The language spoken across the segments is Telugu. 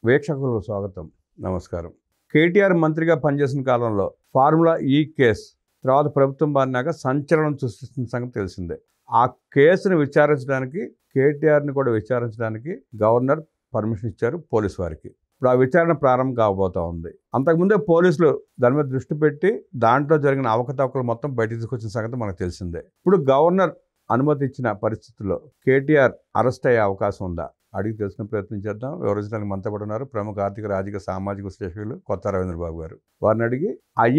వీక్షకులకు స్వాగతం. నమస్కారం. కేటీఆర్ మంత్రిగా పనిచేసిన కాలంలో ఫార్ములా ఈ కేసు తర్వాత ప్రభుత్వం మారినాక సంచలనం సృష్టిస్తున్న సంగతి తెలిసిందే. ఆ కేసును విచారించడానికి కేటీఆర్ని కూడా విచారించడానికి గవర్నర్ పర్మిషన్ ఇచ్చారు పోలీసు వారికి. ఇప్పుడు ఆ విచారణ ప్రారంభం కాబోతూ ఉంది. అంతకుముందే పోలీసులు దాని మీద దృష్టి పెట్టి దాంట్లో జరిగిన అవకతవకలు మొత్తం బయటకు తీసుకొచ్చిన సంగతి మనకు తెలిసిందే. ఇప్పుడు గవర్నర్ అనుమతి ఇచ్చిన పరిస్థితుల్లో కేటీఆర్ అరెస్ట్ అయ్యే అవకాశం ఉందా అడిగి తెలుసుకునే ప్రయత్నం చేద్దాం. వివరించడానికి మనతో పాటు ఉన్నారు ప్రముఖ ఆర్థిక రాజకీయ సామాజిక విశ్లేషకులు కొత్త రవీంద్ర బాబు గారు. వారిని అడిగి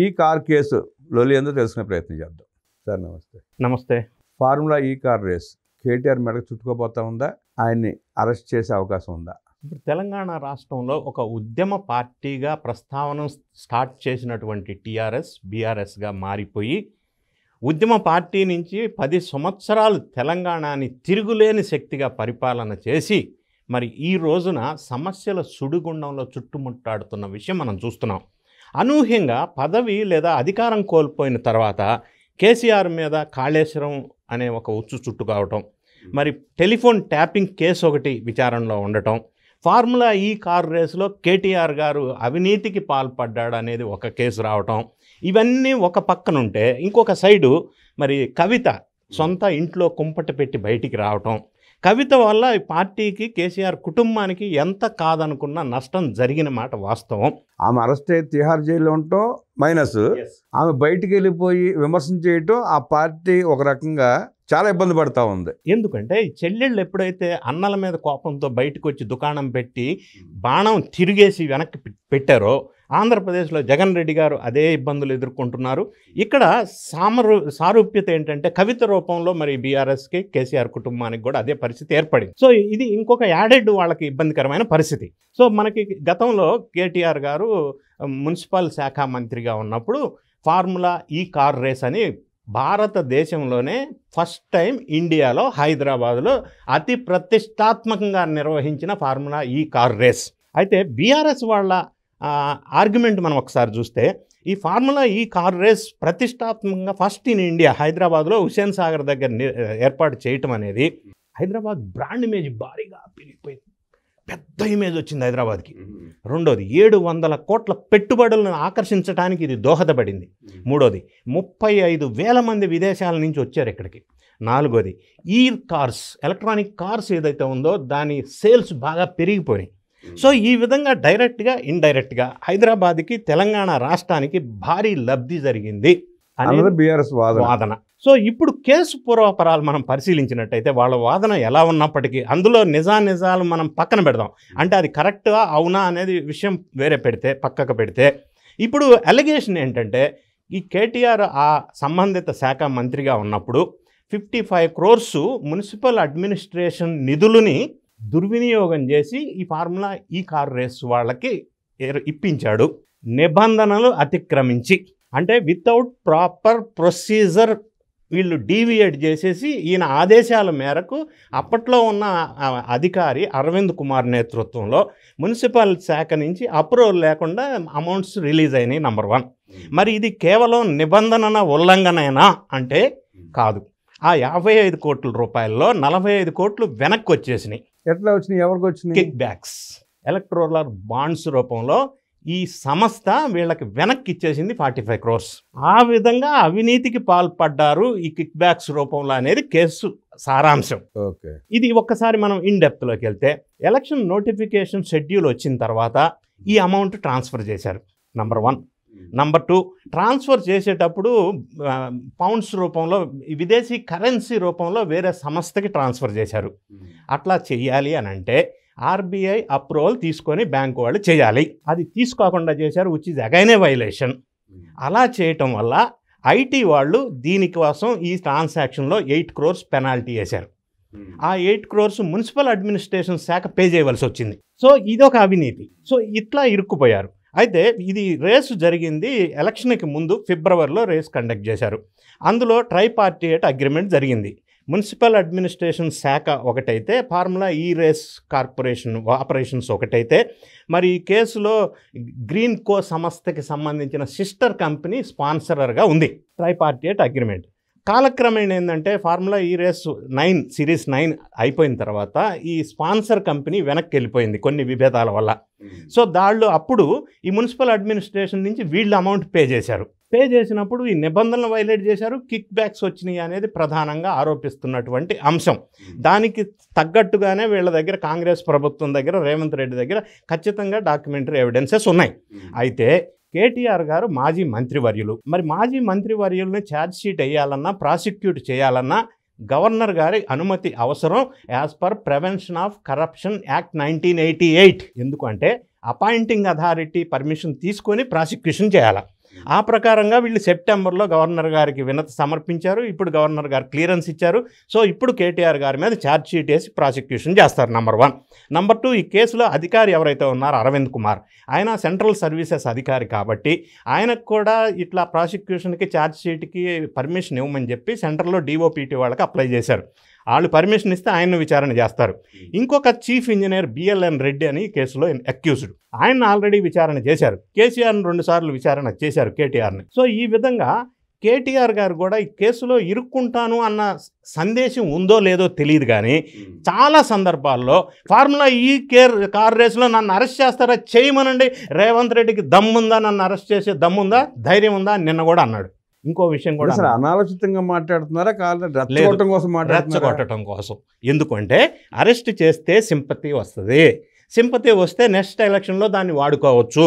ఈ కార్ కేసు లొలి ఏందో తెలుసుకునే ప్రయత్నం చేద్దాం. సార్ నమస్తే. నమస్తే. ఫార్ములా ఈ కార్ రేస్ కేటీఆర్ మెడకు చుట్టుకోబోతా ఉందా? ఆయన్ని అరెస్ట్ చేసే అవకాశం ఉందా? ఇప్పుడు తెలంగాణ రాష్ట్రంలో ఒక ఉద్యమ పార్టీగా ప్రస్తావన స్టార్ట్ చేసినటువంటి టీఆర్ఎస్ బీఆర్ఎస్గా మారిపోయి ఉద్యమ పార్టీ నుంచి 10 సంవత్సరాలు తెలంగాణని తిరుగులేని శక్తిగా పరిపాలన చేసి మరి ఈ రోజున సమస్యల సుడిగుండంలో చుట్టుముట్టాడుతున్న విషయం మనం చూస్తున్నాం. అనూహ్యంగా పదవి లేదా అధికారం కోల్పోయిన తర్వాత కేసీఆర్ మీద కాళేశ్వరం అనే ఒక ఉచ్చు చుట్టు కావటం, మరి టెలిఫోన్ ట్యాపింగ్ కేసు ఒకటి విచారణలో ఉండటం, ఫార్ములా ఈ కార్ రేసులో కేటీఆర్ గారు అవినీతికి పాల్పడ్డాడు అనేది ఒక కేసు రావటం, ఇవన్నీ ఒక పక్కనుంటే ఇంకొక సైడు మరి కవిత సొంత ఇంట్లో కుంపట పెట్టి బయటికి రావటం, కవిత వల్ల ఈ పార్టీకి కేసీఆర్ కుటుంబానికి ఎంత కాదనుకున్న నష్టం జరిగిన మాట వాస్తవం. ఆమె అరెస్ట్ అయ్యి తిహార్ జైల్లో ఉండటం మైనస్, ఆమె బయటికి వెళ్ళిపోయి విమర్శన చేయటం ఆ పార్టీ ఒక రకంగా చాలా ఇబ్బంది పడతా ఉంది. ఎందుకంటే ఈ చెల్లెళ్ళు ఎప్పుడైతే అన్నల మీద కోపంతో బయటకు వచ్చి దుకాణం పెట్టి బాణం తిరిగేసి వెనక్కి పెట్టారో ఆంధ్రప్రదేశ్లో జగన్ రెడ్డి గారు అదే ఇబ్బందులు ఎదుర్కొంటున్నారు. ఇక్కడ సారూప్యత ఏంటంటే కవిత రూపంలో మరి బీఆర్ఎస్కి కేసీఆర్ కుటుంబానికి కూడా అదే పరిస్థితి ఏర్పడింది. సో ఇది ఇంకొక యాడెడ్ వాళ్ళకి ఇబ్బందికరమైన పరిస్థితి. సో మనకి గతంలో కేటీఆర్ గారు మున్సిపల్ శాఖ మంత్రిగా ఉన్నప్పుడు ఫార్ములా ఈ కార్ రేస్ అని భారతదేశంలోనే ఫస్ట్ టైం ఇండియాలో హైదరాబాద్లో అతి ప్రతిష్టాత్మకంగా నిర్వహించిన ఫార్ములా ఈ కార్ రేస్. అయితే బీఆర్ఎస్ వాళ్ళ ఆర్గ్యుమెంట్ మనం ఒకసారి చూస్తే ఈ ఫార్ములా ఈ కార్ రేస్ ప్రతిష్టాత్మకంగా ఫస్ట్ ఇన్ ఇండియా హైదరాబాద్లో హుస్సేన్ సాగర్ దగ్గర ఏర్పాటు చేయటం అనేది హైదరాబాద్ బ్రాండ్ ఇమేజ్ భారీగా పెరిగిపోయింది. పెద్ద ఇమేజ్ వచ్చింది హైదరాబాద్కి. రెండోది 700 కోట్ల పెట్టుబడులను ఆకర్షించడానికి ఇది దోహదపడింది. మూడోది 35,000 మంది విదేశాల నుంచి వచ్చారు ఇక్కడికి. నాలుగోది ఈ కార్స్ ఎలక్ట్రానిక్ కార్స్ ఏదైతే ఉందో దాని సేల్స్ బాగా పెరిగిపోయినాయి. సో ఈ విధంగా డైరెక్ట్గా ఇండైరెక్ట్గా హైదరాబాద్కి తెలంగాణ రాష్ట్రానికి భారీ లబ్ధి జరిగింది అనేది బీఆర్ఎస్ వాదన. సో ఇప్పుడు కేసు పూర్వపరాలు మనం పరిశీలించినట్టయితే వాళ్ళ వాదన ఎలా ఉన్నప్పటికీ అందులో నిజాలు మనం పక్కన పెడదాం. అంటే అది కరెక్టా అవునా అనేది విషయం వేరే పక్కకు పెడితే ఇప్పుడు అలిగేషన్ ఏంటంటే ఈ కేటీఆర్ ఆ సంబంధిత శాఖ మంత్రిగా ఉన్నప్పుడు 55 crores మున్సిపల్ అడ్మినిస్ట్రేషన్ నిధులని దుర్వినియోగం చేసి ఈ ఫార్ములా ఈ కార్ రేస్ వాళ్ళకి ఇప్పించాడు నిబంధనలు అతిక్రమించి. అంటే వితౌట్ ప్రాపర్ ప్రొసీజర్ వీళ్ళు డీవియేట్ చేసేసి ఈయన ఆదేశాల మేరకు అప్పట్లో ఉన్న అధికారి అరవింద్ కుమార్ నేతృత్వంలో మున్సిపల్ శాఖ నుంచి అప్రూవల్ లేకుండా అమౌంట్స్ రిలీజ్ అయినాయి. నంబర్ 1. మరి ఇది కేవలం నిబంధన ఉల్లంఘనైనా అంటే కాదు. ఆ 55 కోట్ల రూపాయల్లో 45 కోట్లు వెనక్కి వచ్చేసినాయి. ఎట్లా వచ్చినాయి? ఎవరికి వచ్చినాయి? కిక్ బ్యాక్స్ ఎలక్ట్రోలర్ బాండ్స్ రూపంలో ఈ సంస్థ వీళ్ళకి వెనక్కి ఇచ్చేసింది 45 crores. ఆ విధంగా అవినీతికి పాల్పడ్డారు ఈ కిక్ బ్యాక్స్ రూపంలో అనేది కేసు సారాంశం. ఇది ఒక్కసారి మనం ఇన్ డెప్త్లోకి వెళ్తే ఎలక్షన్ నోటిఫికేషన్ షెడ్యూల్ వచ్చిన తర్వాత ఈ అమౌంట్ ట్రాన్స్ఫర్ చేశారు. నంబర్ 1. నంబర్ 2, ట్రాన్స్ఫర్ చేసేటప్పుడు పౌండ్స్ రూపంలో విదేశీ కరెన్సీ రూపంలో వేరే సంస్థకి ట్రాన్స్ఫర్ చేశారు. అట్లా చెయ్యాలి అని అంటే ఆర్బీఐ అప్రూవల్ తీసుకొని బ్యాంకు వాళ్ళు చేయాలి. అది తీసుకోకుండా చేశారు, which is again A violation. అలా చేయటం వల్ల ఐటీ వాళ్ళు దీనికోసం ఈ ట్రాన్సాక్షన్లో 8 crores పెనాల్టీ వేశారు. ఆ 8 crores మున్సిపల్ అడ్మినిస్ట్రేషన్ శాఖ పే చేయవలసి వచ్చింది. సో ఇదొక అవినీతి. సో ఇట్లా ఇరుక్కుపోయారు. అయితే ఇది రేసు జరిగింది ఎలక్షన్కి ముందు ఫిబ్రవరిలో రేస్ కండక్ట్ చేశారు. అందులో ట్రైపార్టియేట్ అగ్రిమెంట్ జరిగింది. మున్సిపల్ అడ్మినిస్ట్రేషన్ శాఖ ఒకటైతే ఫార్ములా ఈ రేస్ కార్పొరేషన్ ఆపరేషన్స్ ఒకటైతే మరి ఈ కేసులో గ్రీన్ కో సంస్థకి సంబంధించిన సిస్టర్ కంపెనీ స్పాన్సరర్గా ఉంది ట్రైపార్టియేట్ అగ్రిమెంట్. కాలక్రమేణా ఏంటంటే ఫార్ములా ఈ రేస్ 9 సిరీస్ 9 అయిపోయిన తర్వాత ఈ స్పాన్సర్ కంపెనీ వెనక్కి వెళ్ళిపోయింది కొన్ని విభేదాల వల్ల. సో దాళ్ళు అప్పుడు ఈ మున్సిపల్ అడ్మినిస్ట్రేషన్ నుంచి వీళ్ళు అమౌంట్ పే చేశారు. పే చేసినప్పుడు ఈ నిబంధనలు వైలేట్ చేశారు, కిక్ బ్యాక్స్ వచ్చినాయి అనేది ప్రధానంగా ఆరోపిస్తున్నటువంటి అంశం. దానికి తగ్గట్టుగానే వీళ్ళ దగ్గర కాంగ్రెస్ ప్రభుత్వం దగ్గర రేవంత్ రెడ్డి దగ్గర ఖచ్చితంగా డాక్యుమెంటరీ ఎవిడెన్సెస్ ఉన్నాయి. అయితే కేటీఆర్ గారు మాజీ మంత్రివర్యులు, మరి మాజీ మంత్రివర్యుల్ని ఛార్జ్ షీట్ వేయాలన్నా ప్రాసిక్యూట్ చేయాలన్నా గవర్నర్ గారి అనుమతి అవసరం as per prevention of corruption act 1988. ఎందుకంటే అపాయింటింగ్ అథారిటీ పర్మిషన్ తీసుకొని ప్రాసిక్యూషన్ చేయాలి. ఆ ప్రకారంగా వీళ్ళు సెప్టెంబర్లో గవర్నర్ గారికి వినతి సమర్పించారు. ఇప్పుడు గవర్నర్ గారు క్లియరెన్స్ ఇచ్చారు. సో ఇప్పుడు కేటీఆర్ గారి మీద ఛార్జ్ షీట్ వేసి ప్రాసిక్యూషన్ చేస్తారు. నంబర్ 1. నంబర్ 2, ఈ కేసులో అధికారి ఎవరైతే ఉన్నారో అరవింద్ కుమార్, ఆయన సెంట్రల్ సర్వీసెస్ అధికారి కాబట్టి ఆయనకు కూడా ఇట్లా ప్రాసిక్యూషన్కి ఛార్జ్ షీట్కి పర్మిషన్ ఇవ్వమని చెప్పి సెంట్రల్లో డిఓపిటి వాళ్ళకి అప్లై చేశారు. వాళ్ళు పర్మిషన్ ఇస్తే ఆయన్ను విచారణ చేస్తారు. ఇంకొక చీఫ్ ఇంజనీర్ బిఎల్ఎన్ రెడ్డి అని కేసులో అక్యూజ్డ్, ఆయన ఆల్రెడీ విచారణ చేశారు. కేసీఆర్ని 2 సార్లు విచారణ చేశారు కేటీఆర్ని. సో ఈ విధంగా కేటీఆర్ గారు కూడా ఈ కేసులో ఇరుక్కుంటాను అన్న సందేశం ఉందో లేదో తెలియదు, కానీ చాలా సందర్భాల్లో ఫార్ములా ఈ కార్ రేసులో నన్ను అరెస్ట్ చేస్తారా, చేయమనండి, రేవంత్ రెడ్డికి దమ్ముందా, నన్ను అరెస్ట్ చేసే దమ్ముందా, ధైర్యం ఉందా నిన్న కూడా అన్నాడు. ఇంకో విషయం కూడా అనాలోచితంగా మాట్లాడుతున్నారా, రెచ్చగొట్టడం కోసం రెచ్చగొట్టడం కోసం. ఎందుకంటే అరెస్ట్ చేస్తే సింపతి వస్తుంది, సింపతి వస్తే నెక్స్ట్ ఎలక్షన్లో దాన్ని వాడుకోవచ్చు.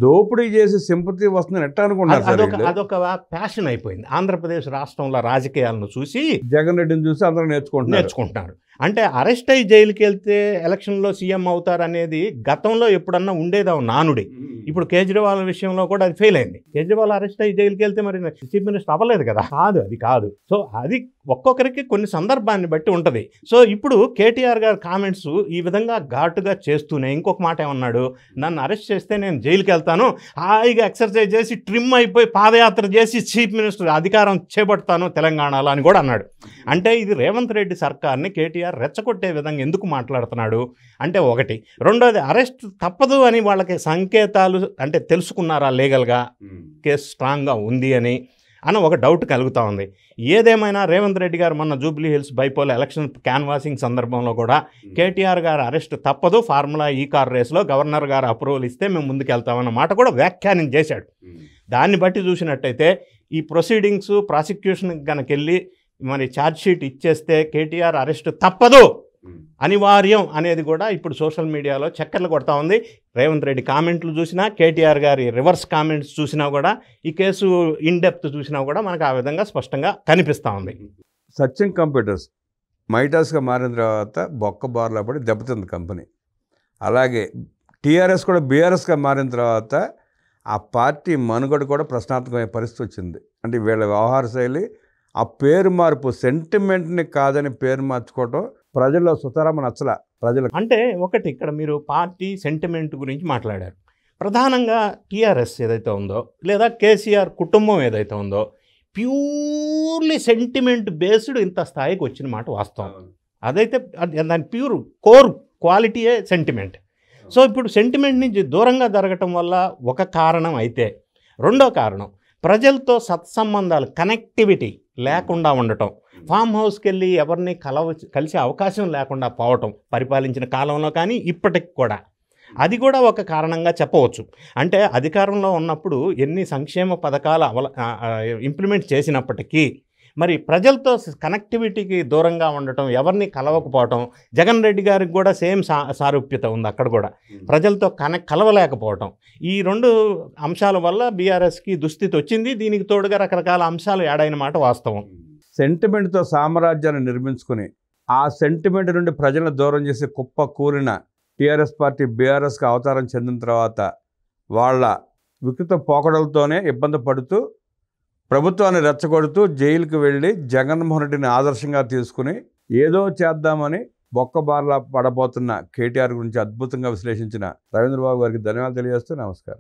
దోపిడీ చేసి సింపతి వస్తుందని ఎట్లా అనుకుంటున్నారు? అదొక ప్యాషన్ అయిపోయింది. ఆంధ్రప్రదేశ్ రాష్ట్రంలో రాజకీయాలను చూసి జగన్ రెడ్డిని చూసి అందరూ నేర్చుకుంటున్నారు. అంటే అరెస్ట్ అయ్యి జైలుకి వెళ్తే ఎలక్షన్లో సీఎం అవుతారనేది గతంలో ఎప్పుడన్నా ఉండేదా నానుడి. ఇప్పుడు కేజ్రీవాల్ విషయంలో కూడా అది ఫెయిల్ అయింది. కేజ్రీవాల్ అరెస్ట్ అయ్యి జైలుకి వెళ్తే మరి చీఫ్ మినిస్టర్ అవ్వలేదు కదా. అది కాదు. సో అది ఒక్కొక్కరికి కొన్ని సందర్భాన్ని బట్టి ఉంటుంది. సో ఇప్పుడు కేటీఆర్ గారి కామెంట్స్ ఈ విధంగా ఘాటుగా చేస్తూనే ఇంకొక మాట ఏమన్నాడు, నన్ను అరెస్ట్ చేస్తే నేను జైలుకి వెళ్తాను, హాయిగా ఎక్సర్సైజ్ చేసి ట్రిమ్ అయిపోయి పాదయాత్ర చేసి చీఫ్ మినిస్టర్ అధికారం చేపడతాను తెలంగాణలో అని కూడా అన్నాడు. అంటే ఇది రేవంత్ రెడ్డి సర్కార్ని కేటీఆర్ రెచ్చగొట్టే విధంగా ఎందుకు మాట్లాడుతున్నాడు అంటే ఒకటి. రెండోది, అరెస్ట్ తప్పదు అని వాళ్ళకి సంకేతాలు అంటే తెలుసుకున్నారా లీగల్గా కేసు స్ట్రాంగ్గా ఉంది అని ఒక డౌట్ కలుగుతూ ఉంది. ఏదేమైనా రేవంత్ రెడ్డి గారు మొన్న Jubilee hills bypoll election canvassing సందర్భంలో కూడా కేటీఆర్ గారు అరెస్ట్ తప్పదు, ఫార్ములా ఈ కార్ రేస్లో గవర్నర్ గారు అప్రూవల్ ఇస్తే మేము ముందుకెళ్తామన్న మాట కూడా వ్యాఖ్యానం చేశాడు. దాన్ని బట్టి చూసినట్టయితే ఈ ప్రొసీడింగ్స్ ప్రాసిక్యూషన్ కనుక వెళ్ళి మరి ఛార్జ్ షీట్ ఇచ్చేస్తే కేటీఆర్ అరెస్ట్ తప్పదు, అనివార్యం అనేది కూడా ఇప్పుడు సోషల్ మీడియాలో చక్కర్లు కొడతా ఉంది. రేవంత్ రెడ్డి కామెంట్లు చూసినా, కేటీఆర్ గారి రివర్స్ కామెంట్స్ చూసినా కూడా, ఈ కేసు ఇన్ డెప్త్ చూసినా కూడా మనకు ఆ విధంగా స్పష్టంగా కనిపిస్తూ ఉంది. సత్యం కంప్యూటర్స్ మైటాస్గా మారిన తర్వాత బొక్క బార్లో పడి దెబ్బతింది కంపెనీ. అలాగే టీఆర్ఎస్ కూడా బీఆర్ఎస్గా మారిన తర్వాత ఆ పార్టీ మనుగడ కూడా ప్రశ్నార్థకమైన పరిస్థితి వచ్చింది. అంటే వీళ్ళ వ్యవహార శైలి, ఆ పేరు మార్పు, సెంటిమెంట్ని కాదని పేరు మార్చుకోవటం ప్రజల్లో సుతారామ నచ్చల ప్రజలు. అంటే ఒకటి, ఇక్కడ మీరు పార్టీ సెంటిమెంట్ గురించి మాట్లాడారు. ప్రధానంగా టీఆర్ఎస్ ఏదైతే ఉందో లేదా కేసీఆర్ కుటుంబం ఏదైతే ఉందో ప్యూర్లీ సెంటిమెంట్ బేస్డ్ ఇంత స్థాయికి వచ్చిన మాట వాస్తవం. అదైతే దాని ప్యూర్ కోర్ క్వాలిటీయే సెంటిమెంట్. సో ఇప్పుడు సెంటిమెంట్ నుంచి దూరంగా జరగటం వల్ల ఒక కారణం అయితే, రెండో కారణం ప్రజలతో సత్సంబంధాలు, కనెక్టివిటీ లేకుండా ఉండటం, ఫామ్ హౌస్కి వెళ్ళి ఎవరిని కలిసే అవకాశం లేకుండా పోవటం పరిపాలించిన కాలంలో కానీ ఇప్పటికి కూడా, అది కూడా ఒక కారణంగా చెప్పవచ్చు. అంటే అధికారంలో ఉన్నప్పుడు ఎన్ని సంక్షేమ పథకాలు ఇంప్లిమెంట్ చేసినప్పటికీ మరి ప్రజలతో కనెక్టివిటీకి దూరంగా ఉండటం, ఎవరిని కలవకపోవటం, జగన్ రెడ్డి గారికి కూడా సేమ్ సారూప్యత ఉంది. అక్కడ కూడా ప్రజలతో కలవలేకపోవటం, ఈ 2 అంశాల వల్ల బీఆర్ఎస్కి దుస్థితి వచ్చింది. దీనికి తోడుగా రకరకాల అంశాలు యాడైన మాట వాస్తవం. సెంటిమెంట్తో సామ్రాజ్యాన్ని నిర్మించుకుని ఆ సెంటిమెంట్ నుండి ప్రజలను దూరం చేసి కుప్ప కూలిన టీఆర్ఎస్ పార్టీ బీఆర్ఎస్కి అవతారం చెందిన తర్వాత వాళ్ళ వికృత పోకడలతోనే ఇబ్బంది పడుతూ ప్రభుత్వాన్ని రెచ్చగొడుతూ జైలుకి వెళ్ళి జగన్మోహన్ రెడ్డిని ఆదర్శంగా తీసుకుని ఏదో చేద్దామని బొక్కబార్లా పడబోతున్న కేటీఆర్ గురించి అద్భుతంగా విశ్లేషించిన రవీంద్రబాబు గారికి ధన్యవాదాలు తెలియజేస్తూ నమస్కారం.